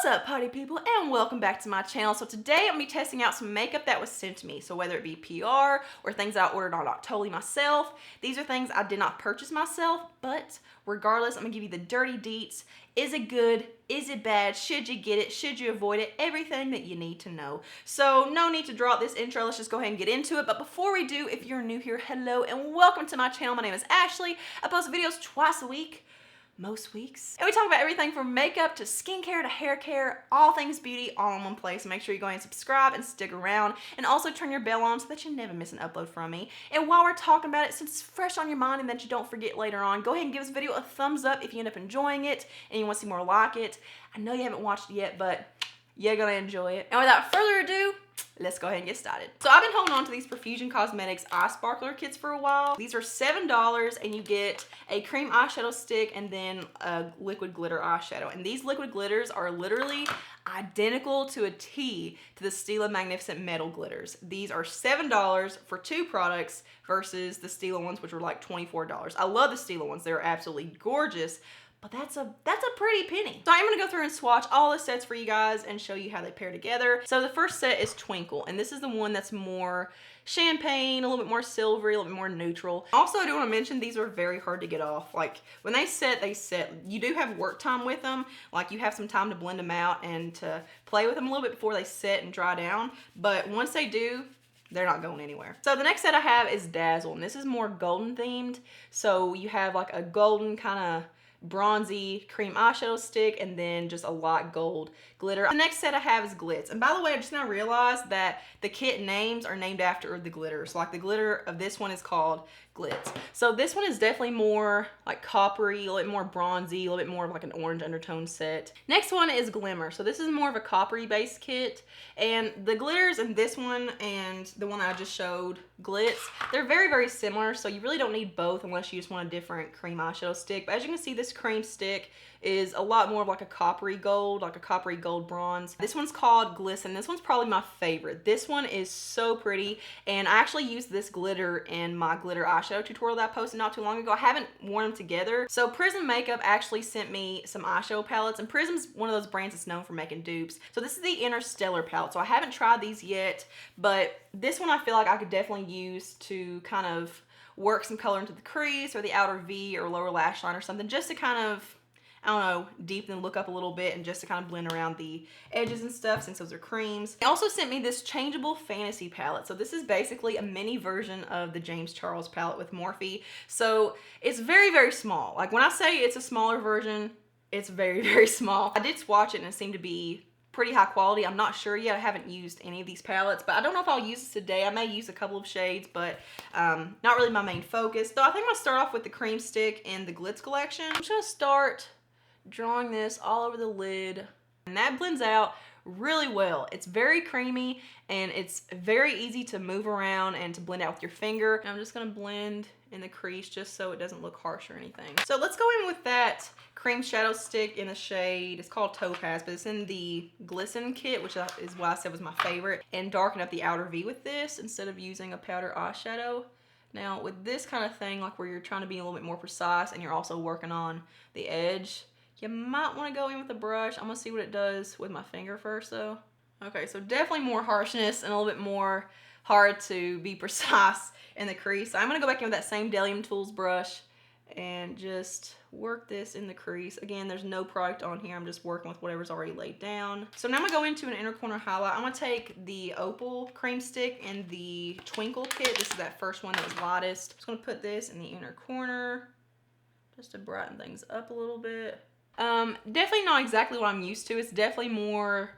What's up, party people, and welcome back to my channel. So today I'm going to be testing out some makeup that was sent to me. So whether it be PR or things I ordered on totally myself, these are things I did not purchase myself, but regardless, I'm going to give you the dirty deets. Is it good? Is it bad? Should you get it? Should you avoid it? Everything that you need to know. So no need to draw out this intro. Let's just go ahead and get into it. But before we do, if you're new here, hello and welcome to my channel. My name is Ashley. I post videos twice a week. Most weeks. And we talk about everything from makeup to skincare to hair care, all things beauty, all in one place. Make sure you go ahead and subscribe and stick around, and also turn your bell on so that you never miss an upload from me. And while we're talking about it, since it's fresh on your mind and that you don't forget later on, go ahead and give this video a thumbs up if you end up enjoying it and you want to see more like it. I know you haven't watched it yet, but you're gonna enjoy it. And without further ado, let's go ahead and get started. So I've been holding on to these Profusion Cosmetics eye sparkler kits for a while. These are $7 and you get a cream eyeshadow stick and then a liquid glitter eyeshadow. And these liquid glitters are literally identical to a T to the Stila Magnificent Metal Glitters. These are $7 for two products versus the Stila ones, which were like $24. I love the Stila ones. They're absolutely gorgeous. But that's a pretty penny. So I'm gonna go through and swatch all the sets for you guys and show you how they pair together. So the first set is Twinkle, and this is the one that's more champagne, a little bit more silvery, a little bit more neutral. Also, I do want to mention these are very hard to get off. Like when they set. You do have work time with them. Like you have some time to blend them out and to play with them a little bit before they set and dry down. But once they do, they're not going anywhere. So the next set I have is Dazzle, and this is more golden themed. So you have like a golden kind of bronzy cream eyeshadow stick and then just a light gold glitter. The next set I have is Glitz. And by the way, I just now realized that the kit names are named after the glitters. Like the glitter of this one is called Glitz. So this one is definitely more like coppery, a little bit more bronzy, a little bit more of like an orange undertone set. Next one is Glimmer. So this is more of a coppery based kit, and the glitters in this one and the one I just showed, Glitz, they're very, very similar. So you really don't need both unless you just want a different cream eyeshadow stick. But as you can see, this cream stick is a lot more of like a coppery gold bronze. This one's called Glisten. This one's probably my favorite. This one is so pretty, and I actually used this glitter in my glitter eyeshadow tutorial that I posted not too long ago. I haven't worn them together. So Prism Makeup actually sent me some eyeshadow palettes, and Prism's one of those brands that's known for making dupes. So this is the Interstellar palette. So I haven't tried these yet, but this one I feel like I could definitely use to kind of work some color into the crease or the outer V or lower lash line or something, just to kind of, I don't know, deepen the look up a little bit and just to kind of blend around the edges and stuff, since those are creams. They also sent me this changeable fantasy palette. So this is basically a mini version of the James Charles palette with Morphe. So it's very, very small. Like when I say it's a smaller version, it's very, very small. I did swatch it and it seemed to be pretty high quality. I'm not sure yet. I haven't used any of these palettes, but I don't know if I'll use this today. I may use a couple of shades, but not really my main focus. So I think I'm gonna start off with the cream stick in the Glitz collection. I'm just gonna start drawing this all over the lid, and that blends out really well. It's very creamy and it's very easy to move around and to blend out with your finger. And I'm just gonna blend in the crease just so it doesn't look harsh or anything. So let's go in with that cream shadow stick in the shade, it's called Topaz, but it's in the Glisten kit, which is what I said was my favorite, and darken up the outer V with this instead of using a powder eyeshadow. Now with this kind of thing, like where you're trying to be a little bit more precise and you're also working on the edge, you might want to go in with a brush. I'm gonna see what it does with my finger first though. Okay, so definitely more harshness and a little bit more hard to be precise in the crease. So I'm gonna go back in with that same Delium Tools brush and just work this in the crease. Again, there's no product on here. I'm just working with whatever's already laid down. So now I'm gonna go into an inner corner highlight. I'm gonna take the Opal cream stick in the Twinkle kit. This is that first one that was lightest. I'm just gonna put this in the inner corner just to brighten things up a little bit. Definitely not exactly what I'm used to. It's definitely more,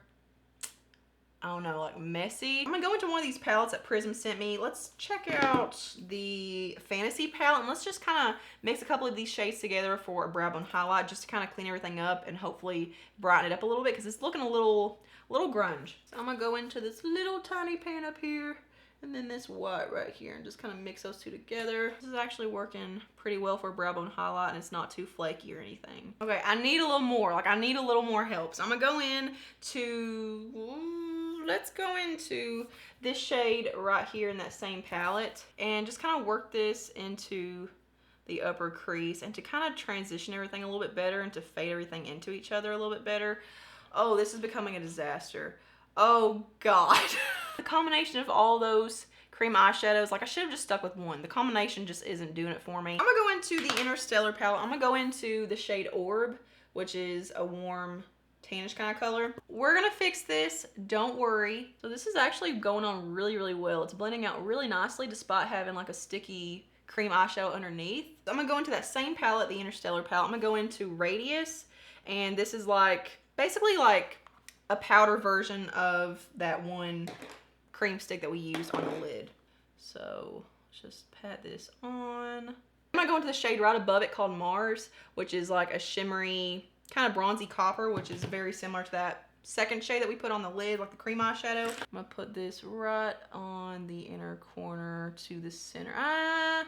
I don't know, like messy. I'm gonna go into one of these palettes that Prism sent me. Let's check out the Fantasy palette, and let's just kind of mix a couple of these shades together for a brow bone highlight, just to kind of clean everything up and hopefully brighten it up a little bit, because it's looking a little grunge. So I'm gonna go into this little tiny pan up here and then this white right here and just kind of mix those two together. This is actually working pretty well for a brow bone highlight, and it's not too flaky or anything. Okay, I need a little more. Like I need a little more help. So I'm gonna go in to, let's go into this shade right here in that same palette and just kind of work this into the upper crease and to kind of transition everything a little bit better and to fade everything into each other a little bit better. Oh, this is becoming a disaster. Oh God. The combination of all those cream eyeshadows, like I should have just stuck with one. The combination just isn't doing it for me. I'm gonna go into the Interstellar palette. I'm gonna go into the shade Orb, which is a warm tannish kind of color. We're gonna fix this, don't worry. So this is actually going on really, really well. It's blending out really nicely despite having like a sticky cream eyeshadow underneath. So I'm gonna go into that same palette, the Interstellar palette. I'm gonna go into Radius, and this is like, basically like a powder version of that one cream stick that we used on the lid. So let's just pat this on. I'm gonna go into the shade right above it called Mars, which is like a shimmery, kind of bronzy copper, which is very similar to that second shade that we put on the lid, like the cream eyeshadow. I'm gonna put this right on the inner corner to the center. I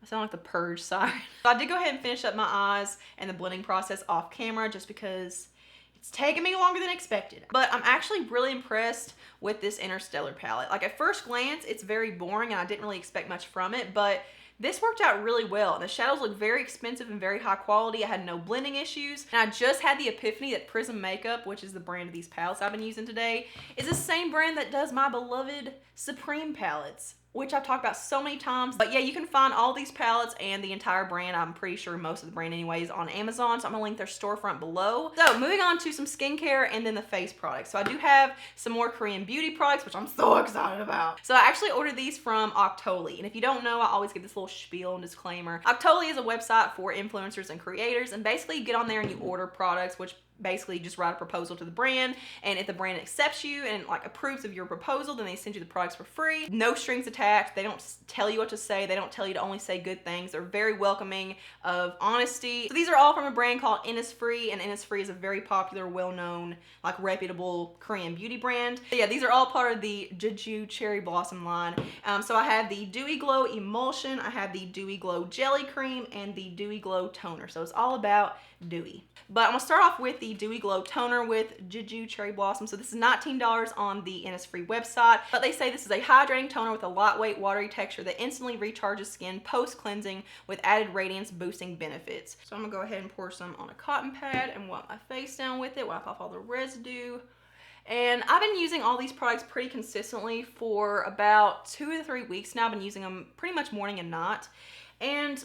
sound like the purge siren. I did go ahead and finish up my eyes and the blending process off camera just because it's taking me longer than expected. But I'm actually really impressed with this Interstellar palette. Like at first glance, it's very boring and I didn't really expect much from it, but this worked out really well. The shadows look very expensive and very high quality. I had no blending issues. And I just had the epiphany that Prism Makeup, which is the brand of these palettes I've been using today, is the same brand that does my beloved Supreme palettes, which I've talked about so many times. But yeah, you can find all these palettes and the entire brand, I'm pretty sure most of the brand anyways, on Amazon. So I'm gonna link their storefront below. So moving on to some skincare and then the face products. So I do have some more Korean beauty products, which I'm so excited about. So I actually ordered these from Octoly. And if you don't know, I always give this little spiel and disclaimer. Octoly is a website for influencers and creators. And basically you get on there and you order products, which basically just write a proposal to the brand, and if the brand accepts you and like approves of your proposal, then they send you the products for free. No strings attached. They don't tell you what to say. They don't tell you to only say good things. They're very welcoming of honesty. So these are all from a brand called Innisfree, and Innisfree is a very popular, well-known, like reputable Korean beauty brand. But yeah, these are all part of the Jeju Cherry Blossom line. So I have the Dewy Glow Emulsion, I have the Dewy Glow Jelly Cream, and the Dewy Glow Toner. So it's all about dewy. But I'm gonna start off with the Dewy Glow Toner with Jeju Cherry Blossom. So this is $19 on the Innisfree website, but they say this is a hydrating toner with a lightweight, watery texture that instantly recharges skin post-cleansing with added radiance boosting benefits. So I'm gonna go ahead and pour some on a cotton pad and wipe my face down with it, wipe off all the residue. And I've been using all these products pretty consistently for about 2 to 3 weeks now. I've been using them pretty much morning and night. And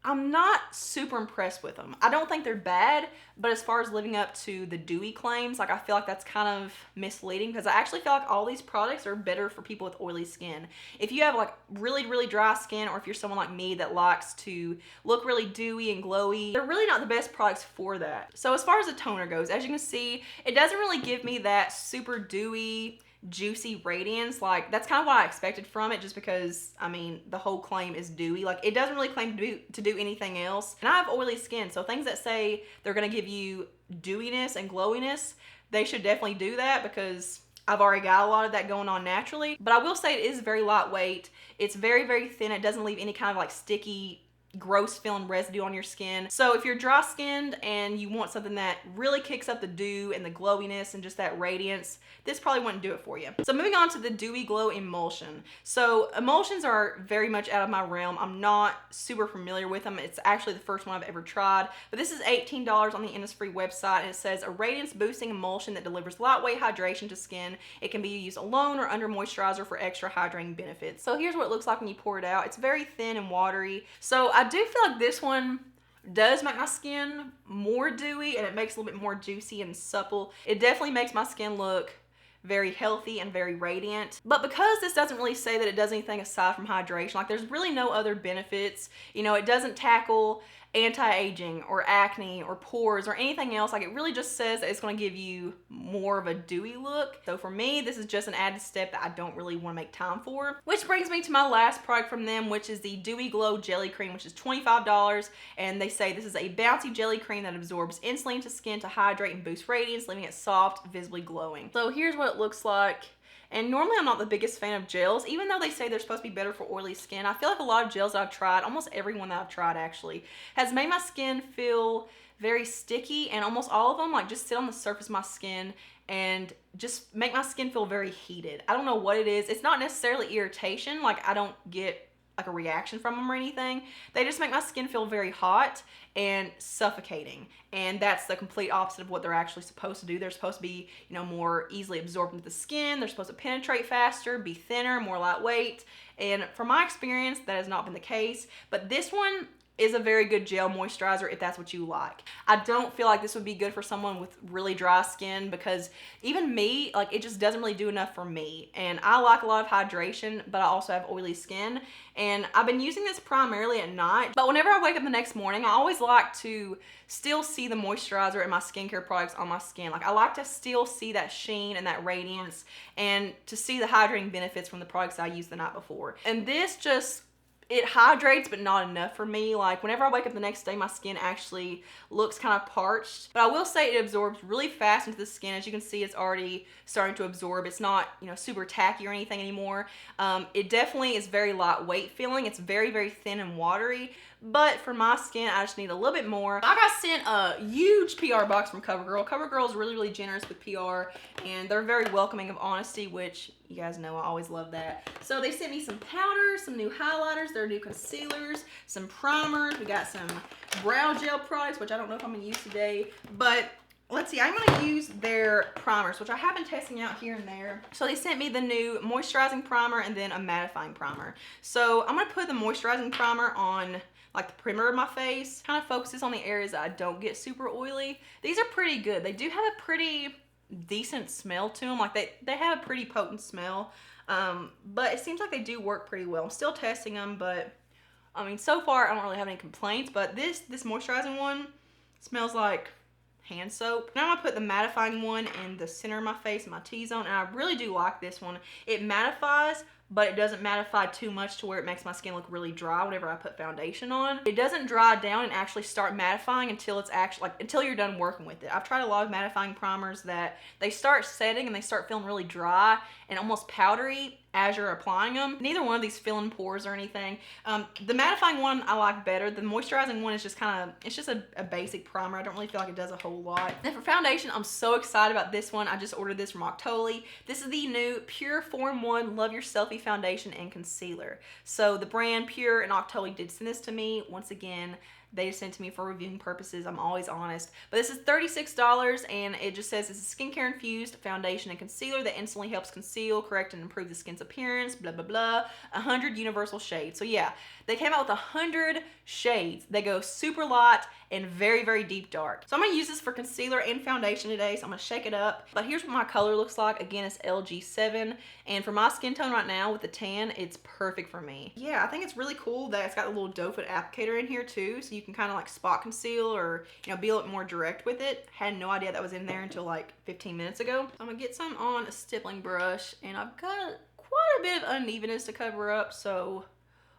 I'm not super impressed with them. I don't think they're bad, but as far as living up to the dewy claims, like I feel like that's kind of misleading because I actually feel like all these products are better for people with oily skin. If you have like really, really dry skin, or if you're someone like me that likes to look really dewy and glowy, they're really not the best products for that. So as far as the toner goes, as you can see, it doesn't really give me that super dewy, juicy radiance. Like that's kind of what I expected from it, just because I mean the whole claim is dewy. Like it doesn't really claim to do anything else, and I have oily skin, so things that say they're gonna give you dewiness and glowiness, they should definitely do that because I've already got a lot of that going on naturally. But I will say it is very lightweight. It's very, very thin. It doesn't leave any kind of like sticky, gross feeling residue on your skin. So if you're dry skinned and you want something that really kicks up the dew and the glowiness and just that radiance, this probably wouldn't do it for you. So moving on to the Dewy Glow Emulsion. So emulsions are very much out of my realm. I'm not super familiar with them. It's actually the first one I've ever tried, but this is $18 on the Innisfree website, and it says a radiance boosting emulsion that delivers lightweight hydration to skin. It can be used alone or under moisturizer for extra hydrating benefits. So here's what it looks like when you pour it out. It's very thin and watery. So I do feel like this one does make my skin more dewy, and it makes it a little bit more juicy and supple. It definitely makes my skin look very healthy and very radiant. But because this doesn't really say that it does anything aside from hydration, like there's really no other benefits. You know, it doesn't tackle anti-aging or acne or pores or anything else. Like it really just says that it's going to give you more of a dewy look. So for me, this is just an added step that I don't really want to make time for. Which brings me to my last product from them, which is the Dewy Glow Jelly Cream, which is $25. And they say this is a bouncy jelly cream that absorbs instantly into skin to hydrate and boost radiance, leaving it soft, visibly glowing. So here's what it looks like. And normally I'm not the biggest fan of gels, even though they say they're supposed to be better for oily skin. I feel like a lot of gels that I've tried, almost every one that I've tried actually, has made my skin feel very sticky, and almost all of them like just sit on the surface of my skin and just make my skin feel very heated. I don't know what it is. It's not necessarily irritation. Like I don't get like a reaction from them or anything. They just make my skin feel very hot and suffocating. And that's the complete opposite of what they're actually supposed to do. They're supposed to be, you know, more easily absorbed into the skin. They're supposed to penetrate faster, be thinner, more lightweight. And from my experience, that has not been the case. But this one is a very good gel moisturizer if that's what you like. I don't feel like this would be good for someone with really dry skin, because even me, like, it just doesn't really do enough for me. And I like a lot of hydration, but I also have oily skin. And I've been using this primarily at night, but whenever I wake up the next morning, I always like to still see the moisturizer and my skincare products on my skin. Like, I like to still see that sheen and that radiance, and to see the hydrating benefits from the products I used the night before. And this just, it hydrates, but not enough for me. Like, whenever I wake up the next day, my skin actually looks kind of parched. But I will say it absorbs really fast into the skin. As you can see, it's already starting to absorb. It's not, you know, super tacky or anything anymore. It definitely is very lightweight feeling. It's very, very thin and watery. But for my skin, I just need a little bit more. I got sent a huge PR box from CoverGirl. CoverGirl is really, really generous with PR, and they're very welcoming of honesty, which you guys know I always love that. So they sent me some powders, some new highlighters, their new concealers, some primers. We got some brow gel products, which I don't know if I'm gonna use today, but let's see, I'm gonna use their primers, which I have been testing out here and there. So they sent me the new moisturizing primer and then a mattifying primer. So I'm gonna put the moisturizing primer on like the perimeter of my face. Kind of focuses on the areas that I don't get super oily. These are pretty good. They do have a pretty decent smell to them. Like they have a pretty potent smell, but it seems like they do work pretty well. I'm still testing them, but I mean, so far I don't really have any complaints. But this moisturizing one smells like hand soap. Now I'm gonna put the mattifying one in the center of my face, my T-zone, and I really do like this one. It mattifies, but it doesn't mattify too much to where it makes my skin look really dry whenever I put foundation on. It doesn't dry down and actually start mattifying until it's actually, like, until you're done working with it. I've tried a lot of mattifying primers that they start setting and they start feeling really dry and almost powdery as you're applying them. Neither one of these fill in pores or anything. The mattifying one I like better. The moisturizing one is just kind of, it's just a basic primer. I don't really feel like it does a whole lot. And for foundation, I'm so excited about this one. I just ordered this from Octoly. This is the new PUR 4-in-1 Love Your Selfie Foundation and Concealer. So the brand PUR and Octoly did send this to me. Once again, they just sent it to me for reviewing purposes. I'm always honest. But this is $36, and it just says it's a skincare infused foundation and concealer that instantly helps conceal, correct, and improve the skin's appearance, blah, blah, blah. 100 universal shades. So yeah, they came out with 100 shades. They go super light and very, very deep dark. So I'm gonna use this for concealer and foundation today, so I'm gonna shake it up. But here's what my color looks like. Again, it's LG7, and for my skin tone right now with the tan, it's perfect for me. Yeah, I think it's really cool that it's got a little doe foot applicator in here too, so you can kind of like spot conceal or, you know, be a little more direct with it. Had no idea that was in there until like 15 minutes ago. So I'm gonna get some on a stippling brush, and I've got quite a bit of unevenness to cover up, so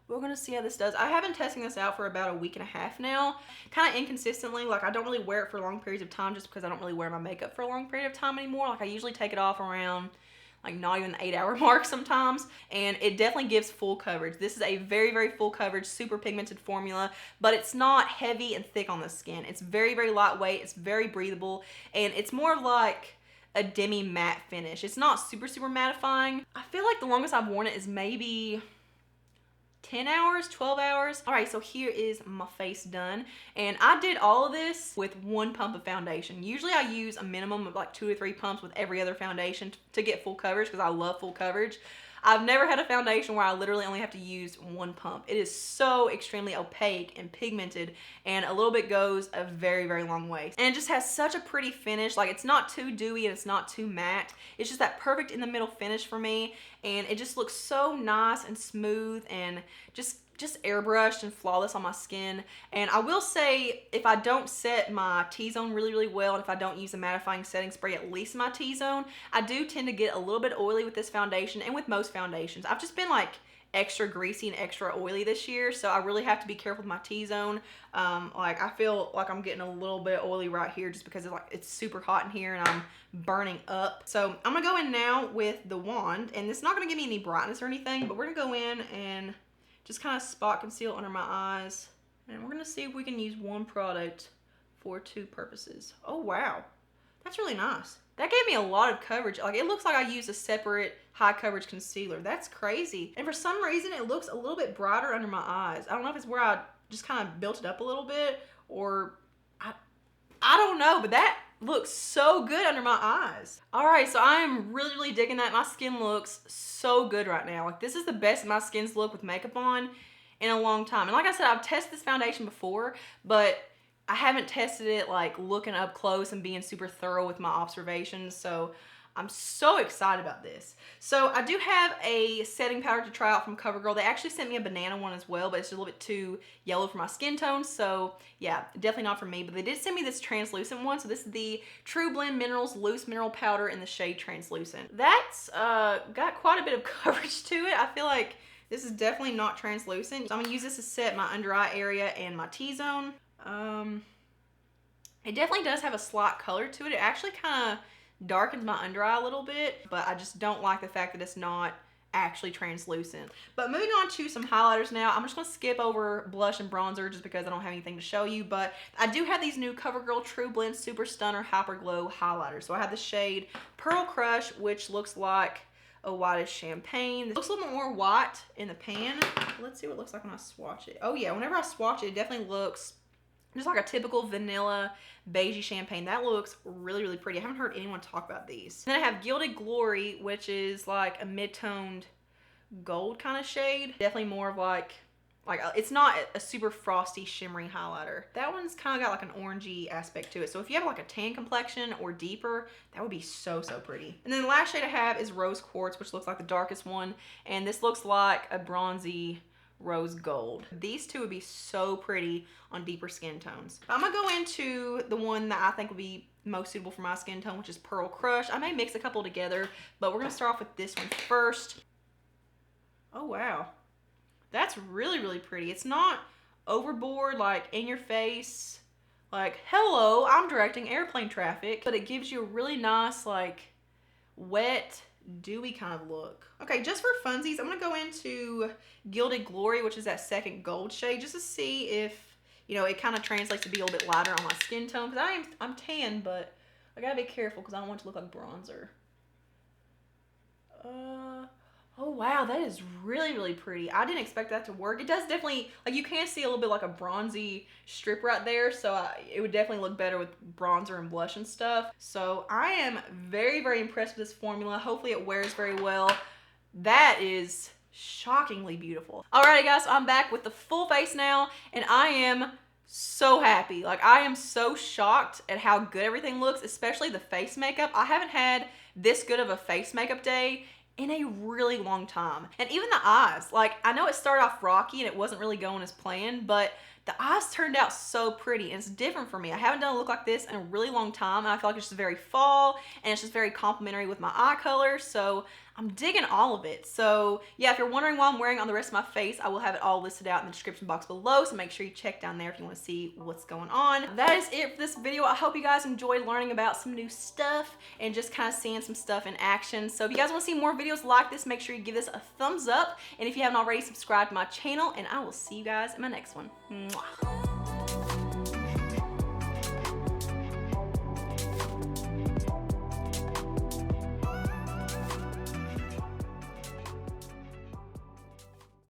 we're gonna see how this does. I have been testing this out for about a week and a half now, kind of inconsistently. Like, I don't really wear it for long periods of time just because I don't really wear my makeup for a long period of time anymore. Like, I usually take it off around like not even the 8-hour mark sometimes, and it definitely gives full coverage. This is a very, very full coverage, super pigmented formula, but it's not heavy and thick on the skin. It's very, very lightweight, it's very breathable, and it's more like a demi matte finish. It's not super, super mattifying. I feel like the longest I've worn it is maybe 10 hours, 12 hours. All right, so here is my face done. And I did all of this with 1 pump of foundation. Usually I use a minimum of like 2 to 3 pumps with every other foundation to get full coverage, because I love full coverage. I've never had a foundation where I literally only have to use 1 pump. It is so extremely opaque and pigmented, and a little bit goes a very, very long way. And it just has such a pretty finish. Like, it's not too dewy and it's not too matte. It's just that perfect in the middle finish for me, and it just looks so nice and smooth and just airbrushed and flawless on my skin. And I will say, if I don't set my T-zone really, really well, and if I don't use a mattifying setting spray at least in my T-zone, I do tend to get a little bit oily with this foundation and with most foundations. I've just been like extra greasy and extra oily this year, so I really have to be careful with my T-zone. Like, I feel like I'm getting a little bit oily right here just because it's super hot in here and I'm burning up. So I'm gonna go in now with the wand, and it's not gonna give me any brightness or anything, but we're gonna go in and just kind of spot conceal under my eyes. And we're gonna see if we can use one product for 2 purposes. Oh wow, That's really nice. That gave me a lot of coverage. Like, it looks like I used a separate high coverage concealer. That's crazy. And for some reason, it looks a little bit brighter under my eyes. I don't know if it's where I just kind of built it up a little bit, or I don't know, but that looks so good under my eyes. All right, so I am really, really digging that. My skin looks so good right now. Like, this is the best my skin's looked with makeup on in a long time. And like I said, I've tested this foundation before, but I haven't tested it like looking up close and being super thorough with my observations. So I'm so excited about this. So I do have a setting powder to try out from CoverGirl. They actually sent me a banana one as well, but it's a little bit too yellow for my skin tone. So yeah, definitely not for me. But they did send me this translucent one. So this is the True Blend Minerals Loose Mineral Powder in the shade Translucent. That's got quite a bit of coverage to it. I feel like this is definitely not translucent. So I'm gonna use this to set my under eye area and my T-zone. It definitely does have a slight color to it. It actually kind of darkens my under eye a little bit, but I just don't like the fact that it's not actually translucent. But moving on to some highlighters now. I'm just going to skip over blush and bronzer just because I don't have anything to show you, but I do have these new CoverGirl True Blend Super Stunner Hyper Glow highlighters. So I have the shade Pearl Crush, which looks like a whitish champagne. It looks a little bit more white in the pan. Let's see what it looks like when I swatch it. Oh yeah, whenever I swatch it, it definitely looks just like a typical vanilla beigey champagne. That looks really, really pretty. I haven't heard anyone talk about these. Then I have Gilded Glory, which is like a mid-toned gold kind of shade. Definitely more of like it's not a super frosty, shimmery highlighter. That one's kind of got like an orangey aspect to it. So if you have like a tan complexion or deeper, that would be so, so pretty. And then the last shade I have is Rose Quartz, which looks like the darkest one. And this looks like a bronzy rose gold. These two would be so pretty on deeper skin tones. I'm gonna go into the one that I think would be most suitable for my skin tone, which is Pearl Crush. I may mix a couple together, but we're gonna start off with this one first. Oh wow, that's really, really pretty. It's not overboard, like in your face, like hello, I'm directing airplane traffic, but it gives you a really nice, like wet, dewy kind of look. Okay, just for funsies, I'm gonna go into Gilded Glory, which is that second gold shade, just to see if, you know, it kind of translates to be a little bit lighter on my skin tone, because I'm tan, but I gotta be careful because I don't want it to look like bronzer. Oh wow, that is really, really pretty. I didn't expect that to work. It does definitely, like, you can see a little bit like a bronzy strip right there, so it would definitely look better with bronzer and blush and stuff. So I am very, very impressed with this formula. Hopefully it wears very well. That is shockingly beautiful. Alrighty guys, so I'm back with the full face now, and I am so happy. Like, I am so shocked at how good everything looks, especially the face makeup. I haven't had this good of a face makeup day in a really long time. And even the eyes, like, I know it started off rocky and it wasn't really going as planned, but the eyes turned out so pretty, and it's different for me. I haven't done a look like this in a really long time, and I feel like it's just very fall, and it's just very complimentary with my eye color, so I'm digging all of it. So yeah, if you're wondering what I'm wearing on the rest of my face, I will have it all listed out in the description box below, so make sure you check down there if you want to see what's going on. That is it for this video. I hope you guys enjoyed learning about some new stuff and just kind of seeing some stuff in action. So if you guys want to see more videos like this, make sure you give this a thumbs up, and if you haven't already, subscribe to my channel, and I will see you guys in my next one. Mwah.